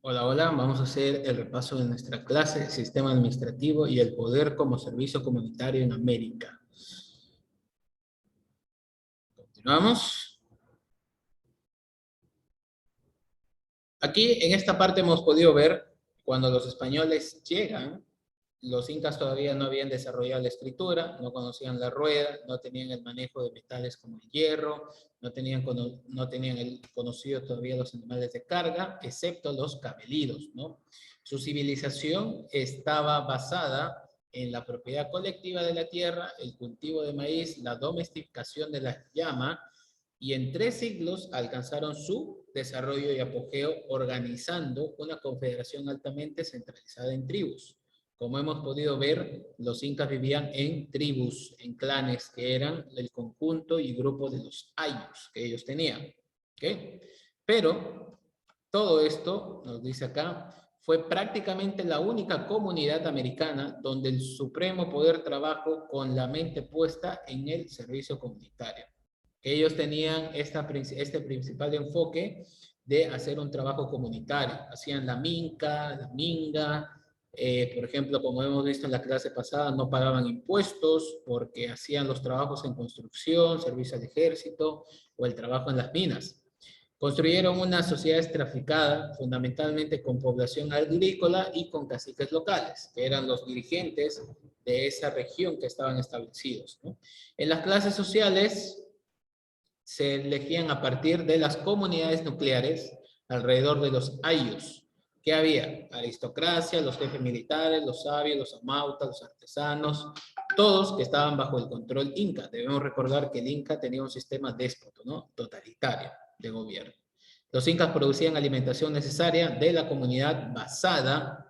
Hola, hola, vamos a hacer el repaso de nuestra clase, Sistema Administrativo y el Poder como Servicio Comunitario en América. Continuamos. Aquí en esta parte hemos podido ver cuando los españoles llegan, los incas todavía no habían desarrollado la escritura, no conocían la rueda, no tenían el manejo de metales como el hierro, no tenían conocido todavía los animales de carga, excepto los camelidos, ¿no? Su civilización estaba basada en la propiedad colectiva de la tierra, el cultivo de maíz, la domesticación de la llama, y en 3 siglos alcanzaron su desarrollo y apogeo organizando una confederación altamente centralizada en tribus. Como hemos podido ver, los incas vivían en tribus, en clanes, que eran el conjunto y grupo de los ayllus que ellos tenían. ¿Okay? Pero todo esto, nos dice acá, fue prácticamente la única comunidad americana donde el supremo poder trabajó con la mente puesta en el servicio comunitario. Ellos tenían este principal enfoque de hacer un trabajo comunitario. Hacían la minca, la minga, por ejemplo, como hemos visto en la clase pasada, no pagaban impuestos porque hacían los trabajos en construcción, servicio al ejército o el trabajo en las minas. Construyeron una sociedad estratificada, fundamentalmente con población agrícola y con caciques locales, que eran los dirigentes de esa región que estaban establecidos, ¿no? En las clases sociales se elegían a partir de las comunidades nucleares alrededor de los ayllus. ¿Qué había? Aristocracia, los jefes militares, los sabios, los amautas, los artesanos, todos que estaban bajo el control inca. Debemos recordar que el inca tenía un sistema déspota, ¿no? Totalitario de gobierno. Los incas producían alimentación necesaria de la comunidad basada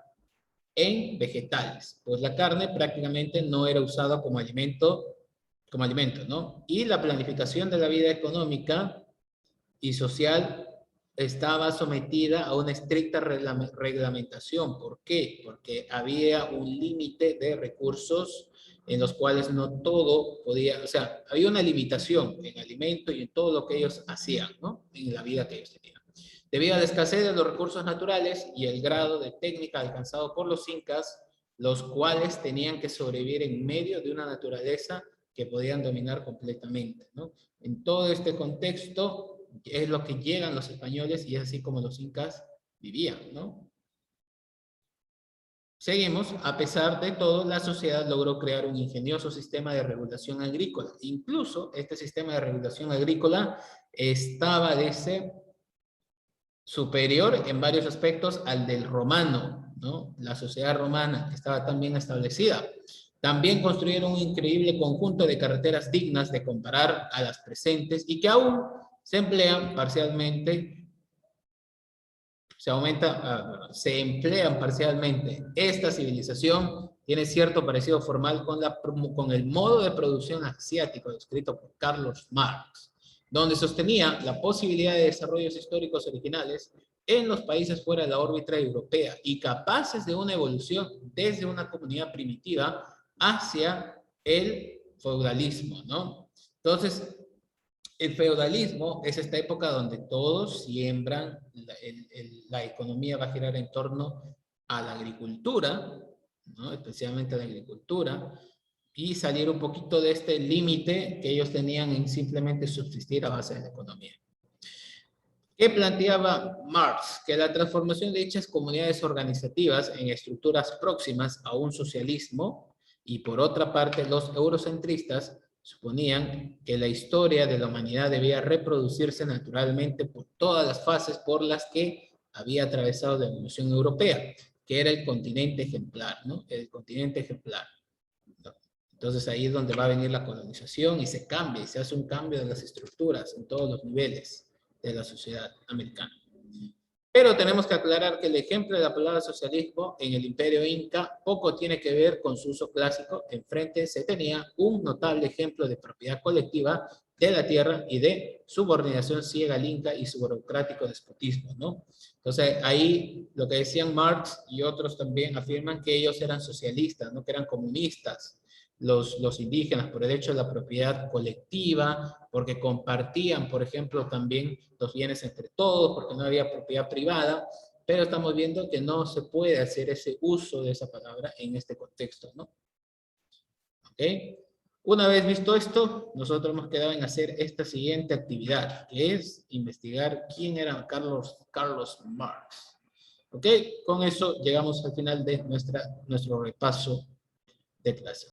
en vegetales, pues la carne prácticamente no era usada como alimento, ¿no? Y la planificación de la vida económica y social estaba sometida a una estricta reglamentación. ¿Por qué? Porque había un límite de recursos en los cuales no todo podía, o sea, había una limitación en alimento y en todo lo que ellos hacían, ¿no? En la vida que ellos tenían. Debido a la escasez de los recursos naturales y el grado de técnica alcanzado por los incas, los cuales tenían que sobrevivir en medio de una naturaleza que podían dominar completamente, ¿no? En todo este contexto es lo que llegan los españoles y es así como los incas vivían, ¿no? Seguimos, a pesar de todo, la sociedad logró crear un ingenioso sistema de regulación agrícola. Incluso este sistema de regulación agrícola estaba de ese superior en varios aspectos al del romano, ¿no? La sociedad romana estaba tan bien establecida. También construyeron un increíble conjunto de carreteras dignas de comparar a las presentes y que aún se emplean parcialmente, se emplean parcialmente. Esta civilización tiene cierto parecido formal con el modo de producción asiático descrito por Carlos Marx, donde sostenía la posibilidad de desarrollos históricos originales en los países fuera de la órbita europea y capaces de una evolución desde una comunidad primitiva hacia el feudalismo, ¿no? Entonces, el feudalismo es esta época donde todos siembran, la economía va a girar en torno a la agricultura, ¿no? Especialmente a la agricultura, y salir un poquito de este límite que ellos tenían en simplemente subsistir a base de la economía. ¿Qué planteaba Marx? Que la transformación de dichas comunidades organizativas en estructuras próximas a un socialismo y por otra parte los eurocentristas suponían que la historia de la humanidad debía reproducirse naturalmente por todas las fases por las que había atravesado la evolución europea, que era el continente ejemplar, ¿no? El continente ejemplar. Entonces ahí es donde va a venir la colonización y se cambia, y se hace un cambio de las estructuras en todos los niveles de la sociedad americana. Pero tenemos que aclarar que el ejemplo de la palabra socialismo en el imperio inca poco tiene que ver con su uso clásico. Enfrente se tenía un notable ejemplo de propiedad colectiva de la tierra y de subordinación ciega al inca y su burocrático despotismo, ¿no? Entonces ahí lo que decían Marx y otros también afirman que ellos eran socialistas, no que eran comunistas. Los indígenas por el hecho de la propiedad colectiva, porque compartían, por ejemplo, también los bienes entre todos, porque no había propiedad privada, Pero estamos viendo que no se puede hacer ese uso de esa palabra en este contexto, ¿no? ¿Ok? Una vez visto esto, nosotros hemos quedado en hacer esta siguiente actividad, que es investigar quién era Carlos Marx. ¿Ok? Con eso llegamos al final de nuestro repaso de clase.